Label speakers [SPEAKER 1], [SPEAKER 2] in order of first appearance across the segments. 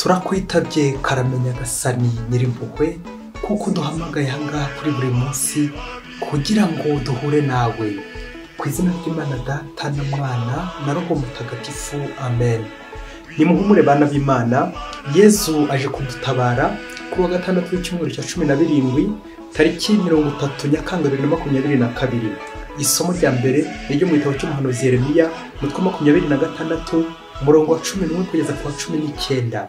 [SPEAKER 1] turakwitabye karamenya gasani nyirimpuhwe kuko duhamagaye ahangaha kuri buri munsi kugira ngo duhure nawe ku izina ry'Imana Data na Mwana na Roho Mutagatifu, amen. Nimuhumure bana b'Imana, Yesu aje kudutabara ku wa gatandatu w'icyumweru cya 17 tariki 30 Nyakanga 2022. Isomo rya mbere ryo mu gitabo cy'umuhanuzi Yeremiya mutwe 26 umurongo wa 11 kugeza ku wa 19.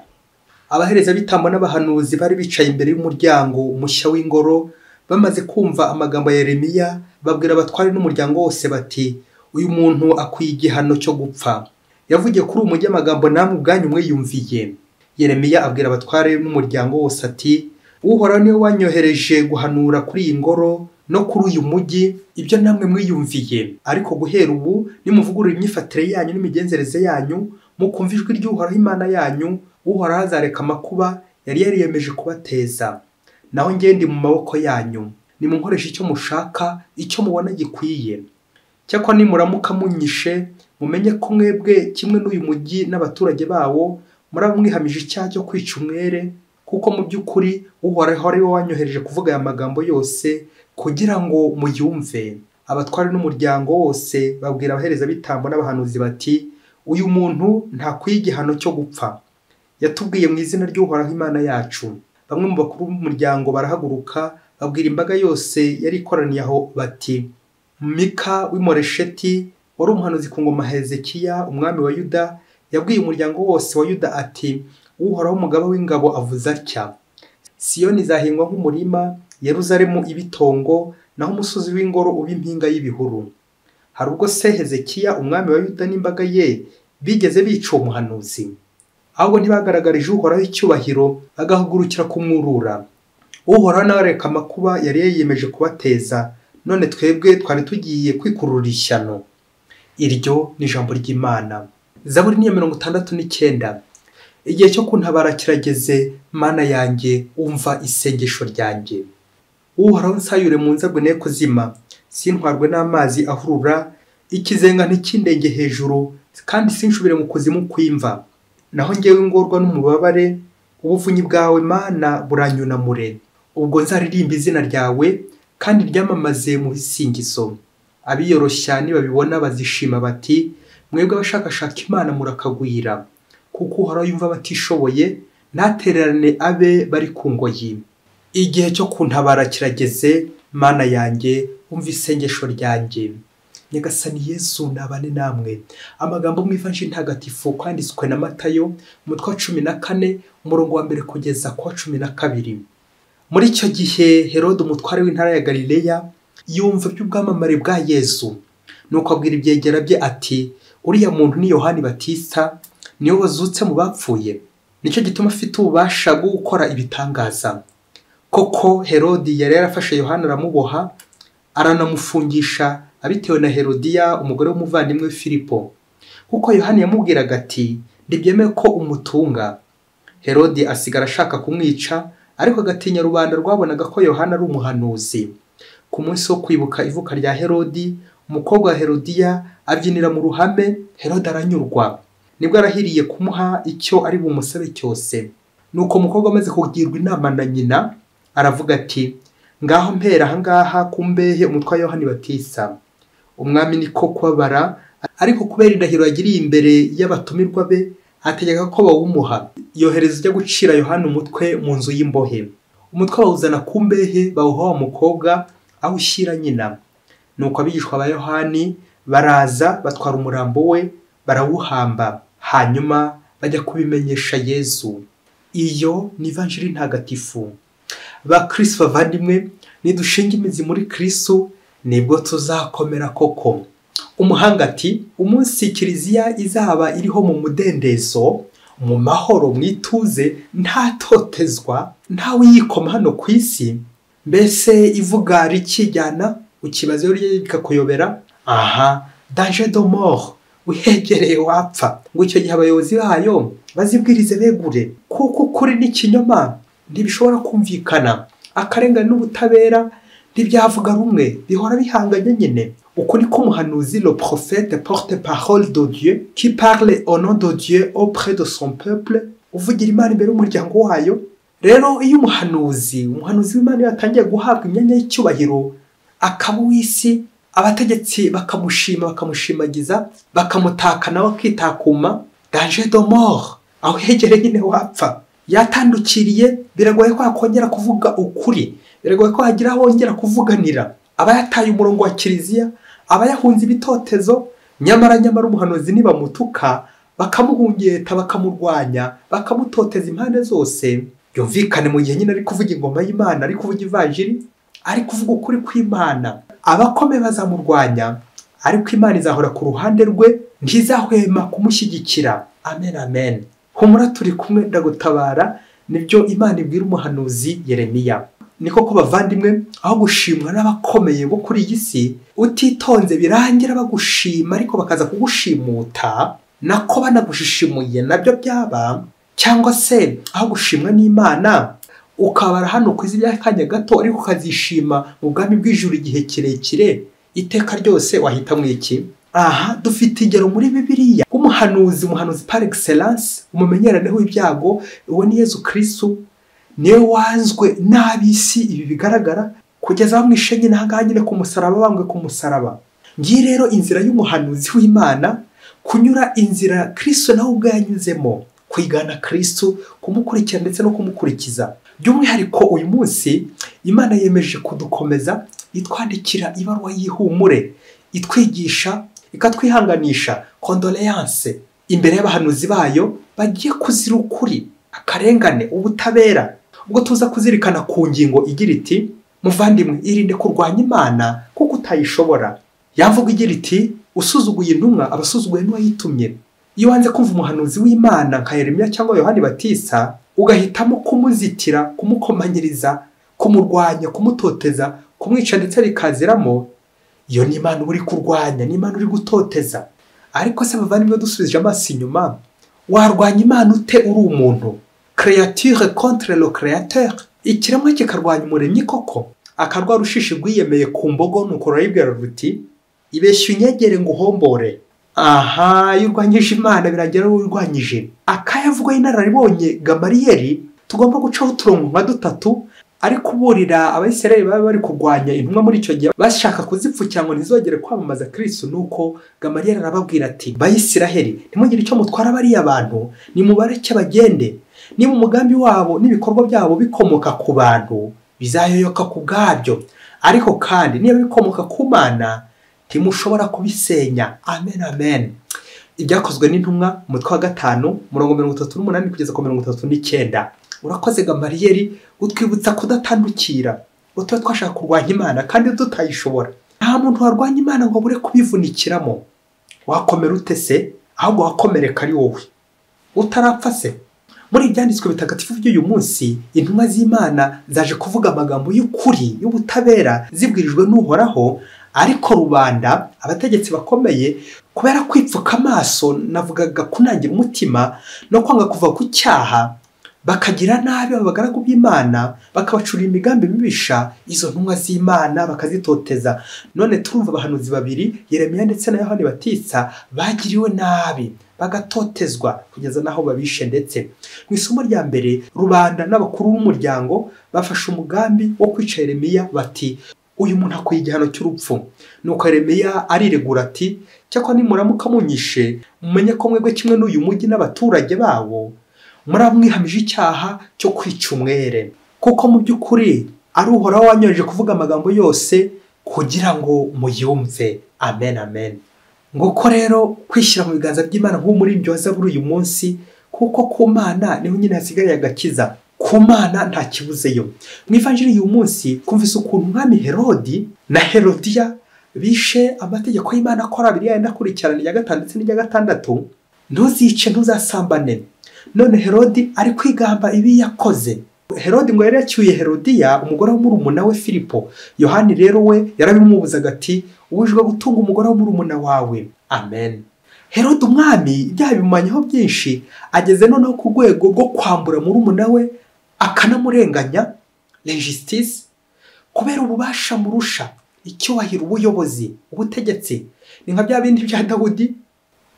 [SPEAKER 1] Abahereza bitambo n'abahanuzi bari bicaye imbere y'umuryango mushya w'ingoro, bamaze kumva amagambo ya Yeremiya babwira abatwari n'umuryango wose bati, uyu muntu akwiye igihano cyo gupfa. Yavugiye kuri umujyi amagambo namwe ubwanyu mwiyumviye. Yeremiya abwira abatware n'umuryango wose ati, Uhoraho niwe wanyohereje guhanura kuri iyi ngoro no kuri uyu mujyi ibyo namwe mwiyumviye, ariko guhera ubu nimuvugurura imyifatire yanyu n'imigenzereze yanyu, mukumva ijwi ry'Uhoraho Imana yanyu, Uhoraho azareka amakuba yari yariyemeje kubateza. Naho ngende mu maboko yanyu, nimunkoresha icyo mushaka, icyo mubona gikwiye. Cyakora nimuramuka munyishe, mumenye ko mwebwe kimwe n'uyu mujyi n'abaturage bawo muraba mwihamije icyaha cyo kwica umwere, kuko mu by'ukuri Uhoraho ari we wanyohereje kuvuga aya magambo yose kugira ngo muyumve. Abatwari n'umuryango wose babwira abahereza bitambo n'abahanuzi bati, uyu muntu ntakwiye igihano cyo gupfa. Yatubwiye mu izina ry'Uhoraho Imana yacu. Bamwe mu bakuru b'umuryango barahaguruka babwira imbaga yose yari ikoraniye aho bati, Mika w'Imoresheti wari umuhanuzi ku ngoma Hezekiya umwami wa Yuda yabwiye umuryango wose wa Yuda ati, Uhoraho umugaba w'ingabo avuze atya, Siyoni izahingwa nk'umurima, Yeruzalemu ibitongo, naho umusozi w'ingoro uba impinga y'ibihuru. Hari ubwo se Hezekiya umwami wa Yuda n'imbaga ye bigeze bica uwo muhanuzi? Ahubwo ntibagaragarije Uhoraho icyubahiro agahugurukira kumwurura. Uhoraho nawe areka amakuba yari yiyemeje kubateza, none twebwe twari tugiye kwikurura ishyano. Iryo ni ijambo ry'Imana. Zaburi ni 69. Igihe cyo kuntabara kirageze, Mana yanjye umva isengesho ryanjye. Uhoraho nsayure mu nzagwe ne kuzima, sintwarwe n'amazi ahurura, ikizenga ntikindenge hejuru, kandi sinshubire mu kuzimu kwimva. Naho ngewe ngorwa n'umubabare, ubuvunyi bwawe Mana buranyunamure. Ubwo nzaririmba izina ryawe kandi ryamamaze mu bisingizo. Abiyoroshya nibabibona bazishima bati, mwebwe abashakashaka Imana murakagwira, kuko Uhoraho yumva abatishoboye, ntatererane abe bari ku ngoyi. Igihe cyo kuntabara kirageze, Mana yanjye umva isengesho ryanjye. Nyagasani Yesu nabane namwe. Amagambo mu Ivanjili ntagatifu kwanditswe na Matayo umutwe wa 14 umurongo wa 1 kugeza ku wa 12. Muri icyo gihe Herode umutware w'intara ya Galileya yumva iby'ubwamamare bwa Yesu, nuko abwira ibyegera bye ati, uriya muntu ni Yohani Batista, niwe wazutse mu bapfuye. Nicyo gituma afite ububasha bwo gukora ibitangaza. Koko Herode yari yarafashe Yohana aramuboha, aranamufungisha abitewe na Herodiya umugore w'umuvandimwe Filipo, kuko Yohana yamubwiraga ati, ndibyemeye ko umutunga. Herode asigara ashaka kumwica, ariko agatinya rubanda rwabonaga ko Yohana ari umuhanuzi. Ku munsi wo kwibuka ivuka rya Herodi, umukobwa wa Herodiya abyinira mu ruhame, Herode aranyurwa. Nibwo arahiriye kumuha icyo ari bumusabe cyose. Nuko umukobwa amaze kugirwa inama na nyina, aravuga ati, ngaho mpera ahangaha kumbehe umutwe wa Yohani Batista. Umwami niko kubabara, ariko kubera indahiro yagiriye imbere y'abatumirwa be, ategeka ko bawumuha. Yohereza ujya gucira Yohana umutwe mu nzu y'imbohe. Umutwe bawuzana ku mbehe bawuha wa mukobwa awushyira nyina. Nuko abigishwa ba Yohani baraza batwara umurambo we barawuhamba, hanyuma bajya kubimenyesha Yesu. Iyo ni Ivanjili ntagatifu. Ba Kristo bavandimwe, nidushinga imizi muri Kristo nibwo tuzakomera koko. Umuhanga ati, umunsi kiliziya izaba iriho mu mudendezo, mu mahoro mwituze, nta totezwa, nta wiyikoma hano ku isi, mbese ivuga rikijyana ukibaze uriye bikakuyobera, aha danger de mort, uhegereye wapfa. Ngo icyo gihe abayobozi bayo bazibwirize begure, kuko kuri n'ikinyoma ntibishobora kumvikana, akarengane n'ubutabera ntibyavuga rumwe, bihora bihanganye nyine. Uko niko umuhanuzi le prophète porte-parole de Dieu qui parle au nom de Dieu auprès de son peuple uvugira Imana imbere y'umuryango wayo. Rero iyo umuhanuzi w'Imana yatangiye guhabwa imyanya y'icyubahiro, akaba uw'isi, abategetsi bakamushimagiza, bakamutaka nawe akitakuma, danger de mort, aho hegereye nyine wapfa. Yatandukiriye, biragoye ko yakongera kuvuga ukuri, biragoye ko hagira hongera kuvuganira. Aba yataye umurongo wa kiliziya, aba yahunze ibitotezo. Nyamara umuhanuzi nibamutuka, bakamuhungeta, bakamurwanya, bakamutoteza impande zose, yumvikane mu gihe nyine ari kuvuga ingoma y'Imana, ari kuvuga ivanjiri, ari kuvuga ukuri kw'Imana. Abakome bazamurwanya, ariko Imana izahora ku ruhande rwe, ntizahwema kumushyigikira. Amen, amen. Humura turi kumwe, ndagutabara. Nibyo Imana ibwira umuhanuzi Yeremiya. Ni koko bavandimwe, aho gushimwa n'abakomeye bo kuri iyi si, utitonze birangira bagushima ariko bakaza kugushimuta, nako banagushishimuye nabyo byaba. Cyangwa se aho gushimwa n'Imana, ukabara hano ku isi by'akanya gato ariko ukazishima mu bwami bw'ijuru igihe kirekire, iteka ryose wahitamo iki? Aha dufite igero muri Bibiliya umuhanuzi par excellence, umumenyerane w'ibyago, uwo ni Yesu Kristo. Niwe wanzwe n'ab'isi, ibi bigaragara kugeza bamwishe nyine ahangaha nyine ku musaraba, bambwe ku musaraba. Ngiyi rero inzira y'umuhanuzi w'Imana, kunyura inzira Kristo nawe ubwo yanyuzemo, kwigana Kristo, kumukurikira ndetse no kumukurikiza. By'umwihariko uyu munsi Imana yemeje kudukomeza, itwandikira ibaruwa y'ihumure, itwigisha, ikatwihanganisha condoléance imbere y'abahanuzi bayo bagiye kuzira ukuri, akarengane, ubutabera. Ubwo tuza kuzirikana ku ngingo igira iti, muvandimwe, irinde kurwanya Imana kuko utayishobora. Yavuga igira iti, usuzuguye intumwa abasuzuguye n'uwayitumye. Iyo wanze kumva umuhanuzi w'Imana nka Yeremiya cyangwa Yohani Batisa, ugahitamo kumuzitira, kumukomanyiriza, kumurwanya, kumutoteza, kumwica ndetse bikaziramo, iyo ni Imana uri kurwanya, ni Imana uri gutoteza. Ariko se bavandimwe, dusubije amaso inyuma, warwanya Imana ute uri umuntu? Créature contre le créateur. Ikiremwa kikarwanya umuremyi koko? Akarwa rushishi rwiyemeye ku mbogo, nuko rurayibwira ruti, ibeshya unyegere ngo uhombore. Aha, iyo urwanyije Imana biragera urwanyije. Akayavuga y'inararibonye Gamariyeli, tugomba gucaho uturongo nka dutatu, ari kuburira Abayisiraheli baba bari kurwanya intumwa muri icyo gihe, bashaka kuzipfukira ngo ntizogere kwamamaza Kristo. Nuko Gamariyeli arababwira ati, Bayisiraheli, ntimugire icyo mutwara bariya bantu, nimubareke bagende. Niba umugambi wabo n'ibikorwa byabo bikomoka ku bantu, bizayoyoka ku bwabyo, ariko kandi niba bikomoka ku Mana, ntimushobora kubisenya. Amen, amen. Ibyakozwe n'intumwa umutwe wa 5 murongo 38 kugeza ku 39. Urakoze Gamariyeli, utwibutsa kudatandukira, utwe twashaka kurwanya Imana kandi tutayishobora. Nta muntu warwanya Imana ngo bure kubivunikiramo. Wakomera ute se? Ahubwo wakomereka ari wowe, utarapfa se. Muri ibyanditswe bitagatifu by'uyu munsi, intumwa z'Imana zaje kuvuga amagambo y'ukuri, y'ubutabera, zibwirijwe n'Uhoraho, ariko rubanda, abategetsi bakomeye, kubera kwipfuka amaso, navugaga kunangira umutima no kwanga kuva ku cyaha, bakagira nabi abagaragu b'Imana, bakabacura imigambi mibisha izo ntumwa z'Imana, bakazitoteza. None turumva abahanuzi babiri, Yeremiya ndetse na Yohani Batisa, bagiriwe nabi, bagatotezwa kugeza naho babishe. Ndetse mu isomo rya mbere, rubanda n'abakuru b'umuryango bafashe umugambi wo kwica Yeremiya, bati, uyu muntu akwiye igihano cy'urupfu. Nuko Yeremiya ariregura ati, cyakora nimuramuka munyishe, mumenye ko mwebwe kimwe n'uyu mujyi n'abaturage bawo muramwihamije icyaha cyo kwica umwere, kuko mu by'ukuri ari Uhoraho wanyoheje kuvuga amagambo yose kugira ngo muyumve. Amen, amen. Nguko rero kwishyira mu biganza by'Imana nk'umurimbyi wa Zaburi uyu munsi, kuko ku Mana niho nyine hasigaye agakiza. Ku Mana nta kibuzeyo. Mu ivanjiri y'uyu munsi kumvise ukuntu umwami Herodi na Herodiya bishe amategeko y'Imana akora abiri yenda kurikirana ya 5 ndetse n'ya 6, ntuzice, ntuzasambane. None Herodi ari kwigamba ibi yakoze. Herodi ngo yari yacyuye Herodiya, umugore wo murumuna we Filipo. Yohani rero we yarabimubuzaga ati, ubujwe gutunga umugore wo murumuna wawe. Amen. Herodi umwami byabimanyeho byinshi, ageze noneho ku rwego rwo kwambura murumuna we, akanamurenganya, l'injustice, kubera ububasha murusha, icyubahiro, ubuyobozi, ubutegetsi. Ni nka bya bindi bya Dawudi,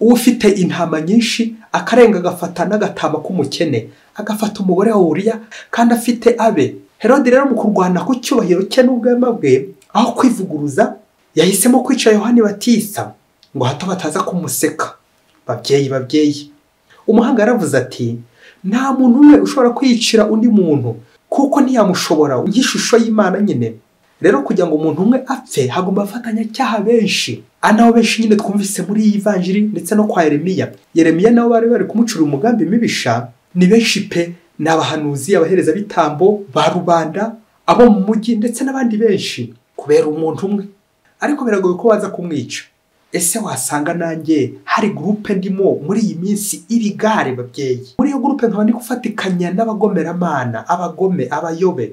[SPEAKER 1] ufite intama nyinshi akarenga agafata n'agatama k'umukene, agafata umugore wa Uriya kandi afite abe. Herode rero mu kurwana ku cyubahiro cye n'ubwema bwe, aho kwivuguruza yahisemo kwica Yohani Batista ngo hato bataza kumuseka. Babyeyi, umuhanga yaravuze ati nta muntu umwe ushobora kwicira undi muntu kuko ntiyamushobora nk'ishusho y'Imana nyine. Rero kugira ngo umuntu umwe apfe hagomba afatanya cyaha benshi. Anaho benshi nyine twumvise muri iyi vanjiri ndetse no kwa Yeremiya nabo bari kumucura umugambi mibisha. Ni benshi pe, n'abahanuzi, abahereza bitambo, ba rubanda, abo mu mujyi ndetse n'abandi benshi kubera umuntu umwe. Ariko biragoye ko waza kumwica. Ese wasanga nanjye hari groupe ndimo muri iyi minsi ibigare babyeyi. Muri iyo groupe nkaba ndi gufatikanya n'abagomeramana, abagome, abayobe,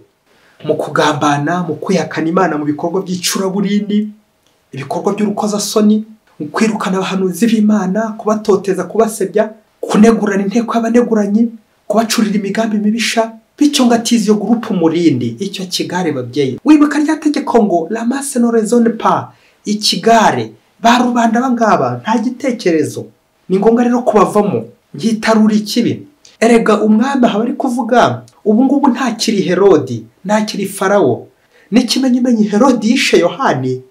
[SPEAKER 1] mu kugambana, mu kwihakana Imana, mu bikorwa by'icuraburindi, ibikorwa by'urukozasoni, mu kwirukana abahanuzi b'Imana, kubatoteza, kubasebya, kunegurana inteko y'abaneguranyi, kubacurira imigambi mibisha. Bityo ngatiza iyo groupe umurindi, icyo kigare babyeyi. Wibuka rya tegeko ngo la masse ne raisonne pas, ikigare ba rubanda bangaba nta gitekerezo. Ni ngombwa rero kubavamo ngitarura ikibi. Erega umwami aha bari kuvuga ubu ngubu nta kiri Herodi, nta kiri Farawo. N'ikimenyimenyi Herodi yishe Yohani,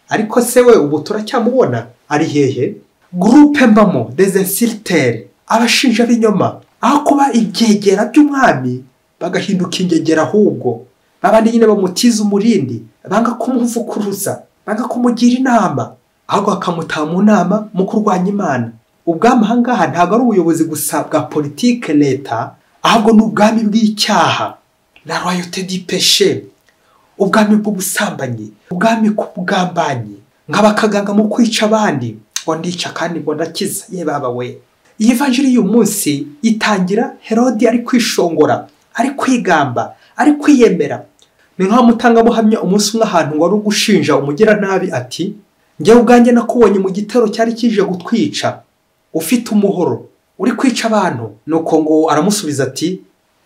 [SPEAKER 1] ariko se we ubu turacyamubona ari hehe? Groupe mbamo des insulteurs, abashinja b'inyoma, aho kuba ibyegera by'umwami bagahinduka ingegera, ahubwo babandi nyine bamutiza umurindi, banga kumuvukuruza, banga kumugira inama, ahubwo bakamutaha mu nama mu kurwanya Imana. Ubwami ahangaha ntabwo ari ubuyobozi gusa bwa politike leta, ahubwo ni ubwami bw'icyaha, la royauté du péché, ubwami bw'ubusambanyi, ubwami bw'ubugambanyi, nk'abakaganga mu kwica abandi, ngo ndica kandi ngo ndakiza. Ye baba we, iyi vanjiri y'uyu munsi itangira Herodi ari kwishongora, ari kwigamba, ari kwiyemera. Ni nka mutangabuhamya umunsi umwe ahantu ngo ari ugushinja umugira nabi ati njye ubwanjye nakubonye mu gitero cyari kije gutwica, ufite umuhoro uri kwica abantu. Nuko ngo aramusubiza ati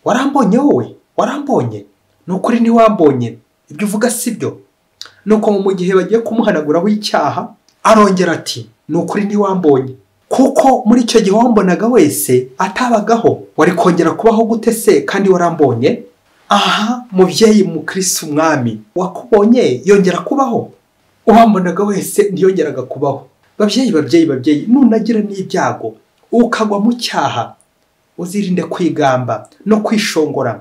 [SPEAKER 1] warambonye wowe? Warambonye? Nukuri ntiwambonye, ibyo uvuga sibyo. Nuko mu gihe bagiye kumuhanaguraho icyaha arongera ati nukuri ntiwambonye, kuko muri icyo gihe wambonaga wese atabagaho, wari kongera kubaho gute se kandi warambonye? Aha mubyeyi mu Kristo umwami, wakubonye yongera kubaho, uwambonaga wese ntiyongeraga kubaho. Babyeyi, nunagira n'ibyago ukagwa mu cyaha, uzirinde kwigamba no kwishongora,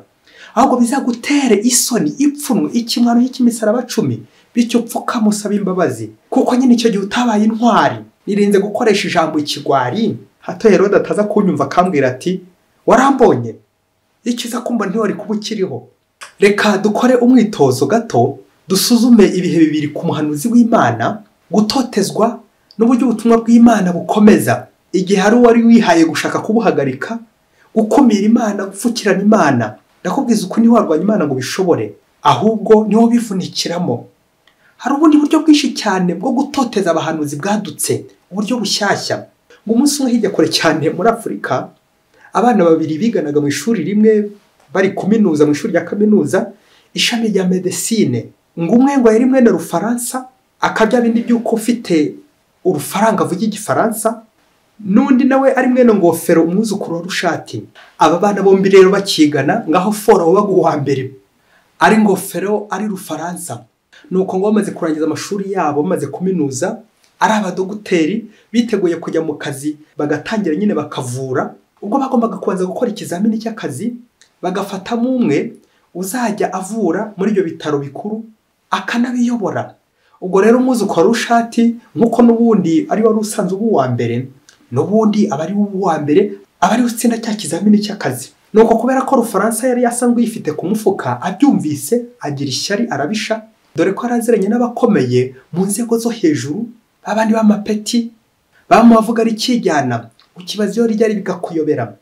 [SPEAKER 1] ahubwo bizagutere isoni, ipfunwe, ikimwaro cy'imisaraba 10, bityo pfuka musaba imbabazi, kuko nyine icyo gihe utabaye intwari. Nirinze gukoresha ijambo ikigwari, hato Herode ataza kunyumva akambwira ati warambonye, ikiza kumba ntiwari kuba ukiriho. Reka dukore umwitozo gato, dusuzume ibihe bibiri ku muhanuzi w'Imana, gutotezwa n'uburyo ubutumwa bw'Imana bukomeza igihe hari uwari wihaye gushaka kubuhagarika, gukumira Imana, gupfukirana Imana. Ndakubwiza uko ntiwarwanya Imana ngo bishobore, ahubwo niho bivunikiramo. Hari ubundi buryo bwinshi cyane bwo gutoteza abahanuzi bwadutse, uburyo bushyashya. Ngo umunsi umwe hirya kure cyane muri Afurika, abana babiri biganaga mu ishuri rimwe, bari kuminuza mu ishuri rya kaminuza, ishami rya medecine. Ngo umwe ngo yari mwene Rufaransa, akabya bindi by'uko ufite urufaranga avuga igifaransa, n'undi nawe ari mwene Ngofero umwuzukuru wa Rushati. Aba bana bombi rero bakigana, ngaho fora wabaguha mbere ari Ngofero ari Rufaransa. Nuko ngo bamaze kurangiza amashuri yabo, bamaze kuminuza, ari abadogiteri biteguye kujya mu kazi, bagatangira nyine bakavura. Ubwo bagombaga kubanza gukora ikizamini cy'akazi, bagafatamo umwe uzajya avura muri ibyo bitaro bikuru, akanabiyobora. Ubwo rero umwuzukuru wa Rushati, nkuko n'ubundi ari wari usanzwe uwa mbere, n'ubundi abari uwa mbere, abari utsinda cya kizamini cy'akazi. Nuko kubera ko Rufaransa yari yasanzwe yifite ku mufuka, abyumvise agira ishyari arabisha, dore ko araziranye n'abakomeye mu nzego zo hejuru, abandi b'amapeti, bamuvuga ari kijyana, ukibazo iyo ryari bigakuyobera.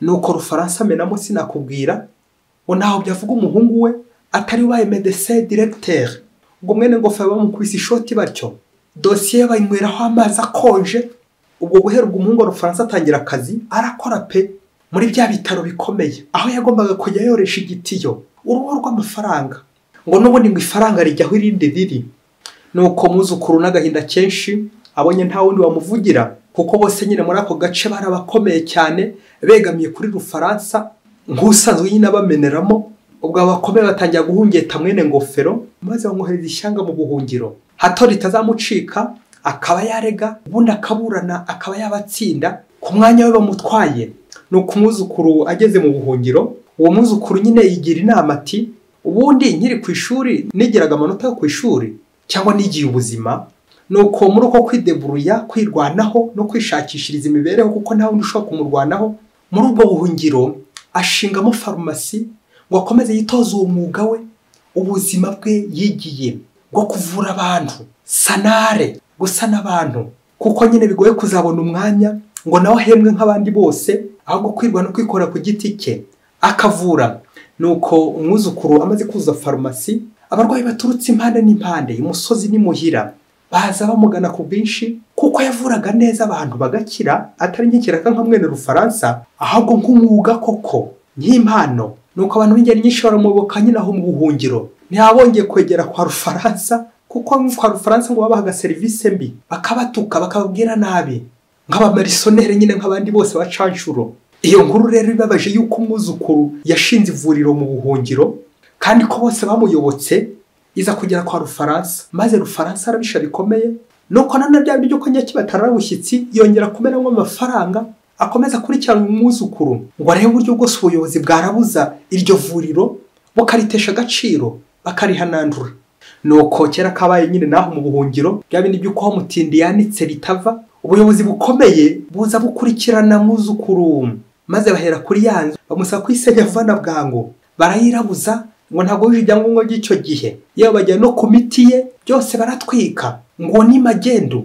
[SPEAKER 1] Nuko Rufaransa menamo sinakubwira, ngo naho byavuga umuhungu we atari ubaye médecin directeur. Ubwo mwene Ngofero bamukubise ishoti batyo, dosiye bayinyweraho amazi akonje. Ubwo guhera ubwo umuhungu wa Rufaransa atangira akazi, arakora pe muri bya bitaro bikomeye, aho yagombaga kujya yoresha igitiyo, uruhu rw'amafaranga. Ngo n'ubundi ngo ifaranga rijyaho irindi riri. Nuko muzukuru n'agahinda kenshi abonye nta wundi wamuvugira, kuko bose nyine muri ako gace barabakomeye cyane begamiye kuri Rufaransa nk'usanzwe nyine abameneramo. ubwo abakomeye batangira guhungeta mwene ngofero maze bamwohereza ishyanga mu buhungiro hato ritazamucika akaba yarega ubundi akaburana akaba yabatsinda ku mwanya we bamutwaye. Nuko umwuzukuru ageze mu buhungiro uwo mwuzukuru nyine yigira inama ati ubundi nkiri ku ishuri nigiraga amanota yo ku ishuri cyangwa nigiye ubuzima. Nuko muri uko kwideburuya kwirwanaho no kwishakishiriza imibereho kuko nta wundi ushobora kumurwanaho muri ubwo buhungiro ashingamo farumasi ngo akomeze yitoza uwo mwuga we ubuzima bwe yigiye bwo kuvura abantu sanare gusana abantu kuko nyine bigoye kuzabona umwanya ngo nawe ahembwe nk'abandi bose ahubwo kwirwa no kwikora ku giti cye akavura. Nuko umwuzukuru amaze kuzuza farumasi abarwayi baturutse impande n'impande imusozi n'imuhira baza bamugana ku bwinshi kuko yavuraga neza abantu bagakira atari nk'ikiraka nka mwene Rufaransa ahubwo nk'umwuga koko nk'impano. Nuko abantu b'ingeri nyinshi baramuyoboka nyine aho mu buhungiro ntihabongeye kwegera kwa Rufaransa kuko kwa Rufaransa ngo babahaga serivisi mbi bakabatuka bakababwira nabi nk'abamarisonere nyine nk'abandi bose bacanshuro. Iyo nkuru rero ibabaje yuko umwuzukuru yashinze ivuriro mu buhungiro kandi ko bose bamuyobotse iza kugera kwa Rufaransa maze Rufaransa arabisha bikomeye. Nuko none bya byo ko nyakibatara bushyitsi yongera kumeramo amafaranga akomeza kurikirana umwuzukuru ngo arebe uburyo bwose ubuyobozi bwarabuza iryo vuriro bukaritesha agaciro bakarihanandura. Nuko kera kabaye nyine naho mu buhungiro bya bindi by'uko mutindi yanitse ritava ubuyobozi bukomeye buza bukurikirana mwuzukuru maze bahera kuri yanzu bamusaba kwisenya vana bwango barayirabuza ngo ntabwo bijyango ngo gicyo gihe yewe bajya no ku miti ye byose baratwika ngo ni magendo.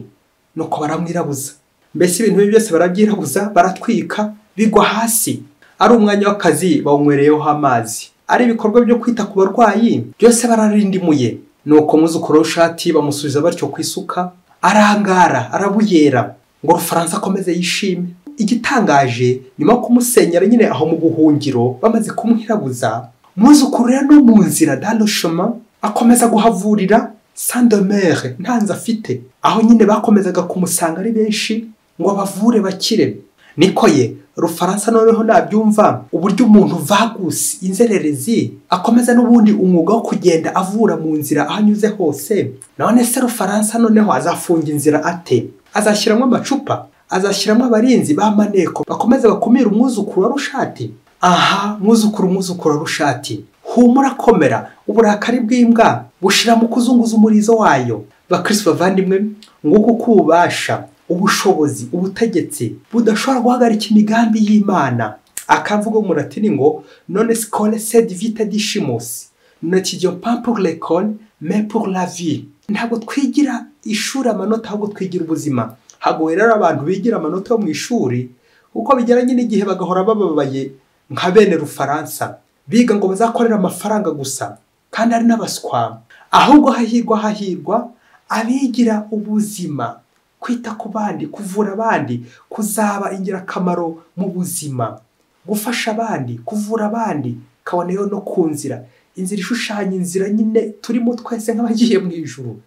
[SPEAKER 1] Nuko baramwirabuza mbese ibintu byose barabyirabuza baratwika bigwa hasi. Ari umwanya w'akazi bawunywereyeho amazi ari ibikorwa byo kwita ku barwayi byose bararindimuye. Nuko muzukuru w'ishati bamusubiza batyo kwisuka arangara arabuyera ngo Rufaransa akomeze yishime. Igitangaje nyuma kumusenyera nyine aho mu buhungiro bamaze kumwirabuza muzukuru rero no mu nzira dans le chemin akomeza guhavurira sans demeure ntanze afite aho nyine bakomezaga kumusanga ari benshi ngo bavure bakire. Niko ye Rufaransa noneho nabyumva uburyo umuntu vagus inzererezi akomeza n'ubundi umwuga wo kugenda avura mu nzira ahanyuze hose. None se Rufaransa noneho azafunga inzira ate? Azashyiramo amacupa azashyiramo abarinzi bamaneko bakomeza bakumira umwuzukuru wa Rushati. Aha mwuzukuru wa Rushati humura komera uburakari bw'imbwa bushira mu kuzunguza umurizo wayo. Bakristo bavandimwe nguko kubasha ubushobozi ubutegetsi budashobora guhagarika imigambi y'Imana. Akavuga mu Latini ngo non scole sed vita discimus ne tidions pas pour l'école mais pour la vie. Ntabwo twigira ishuri amanota ahubwo twigira ubuzima. Hagoye rero abantu bigira amanota yo mu ishuri uko bigeranye n'igihe bagahora bababaye nka bene Rufaransa biga ngo bazakorera amafaranga gusa kandi ari n'abaswa. Ahubwo hahirwa abigira ubuzima kwita ku bandi kuvura abandi kuzaba ingirakamaro mu buzima gufasha abandi kuvura abandi kaboneyeho no kunzira inzira ishushanya inzira nyine turimo twese nk'abagiye mu ijuru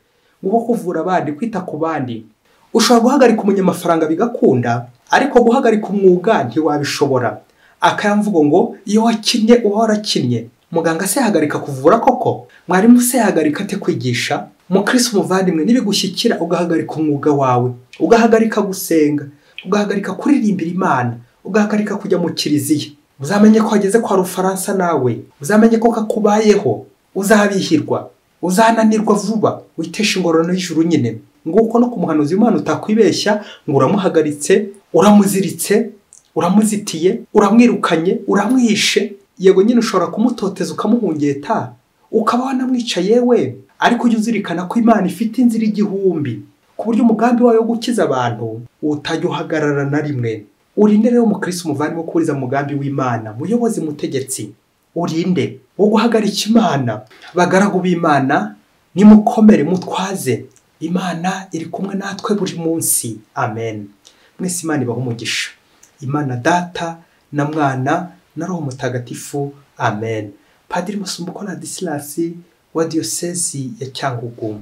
[SPEAKER 1] ngo kuvura abandi kwita ku bandi. Ushobora guhagarika umunyamafaranga bigakunda ariko guhagarika umwuga ntiwabishobora. Akayamvugo ngo iyo wakinnye uba warakinnye. Muganga se yahagarika kuvura koko? Mwarimu se yahagarika ate kwigisha? Mukristo umuvandimwe nibigushyikira ugahagarika umwuga wawe ugahagarika gusenga ugahagarika kuririmbira Imana ugahagarika kujya mu kiliziya uzamenye ko wageze kwa Rufaransa nawe uzamenye ko kakubayeho uzabihirwa uzananirwa vuba witesha ingororano y'ijuru nyine. Nguko no kumuhanuzi w'Imana utakwibeshya ngo uramuhagaritse uramuziritse uramuzitiye uramwirukanye uramwishe. Yego nyine ushobora kumutoteza ukamuhungeta ukaba wanamwica yewe ariko ujye uzirikana ko Imana ifite inzira igihumbi ku buryo umugambi wayo wo gukiza abantu utajya uhagarara na rimwe. Urinde rero umukristo umuvandimwe kuriza umugambi w'Imana muyobozi mutegetsi urinde wo guhagarika Imana. Bagaragu b'Imana nimukomere mutwaze Imana iri kumwe natwe buri munsi. Amen. Mwese Imana ibahe umugisha. Imana Data na Mwana na Roho Mutagatifu. Amen. Padiri Musumbuko na Disilasi wa Diocese ya Cyangugu.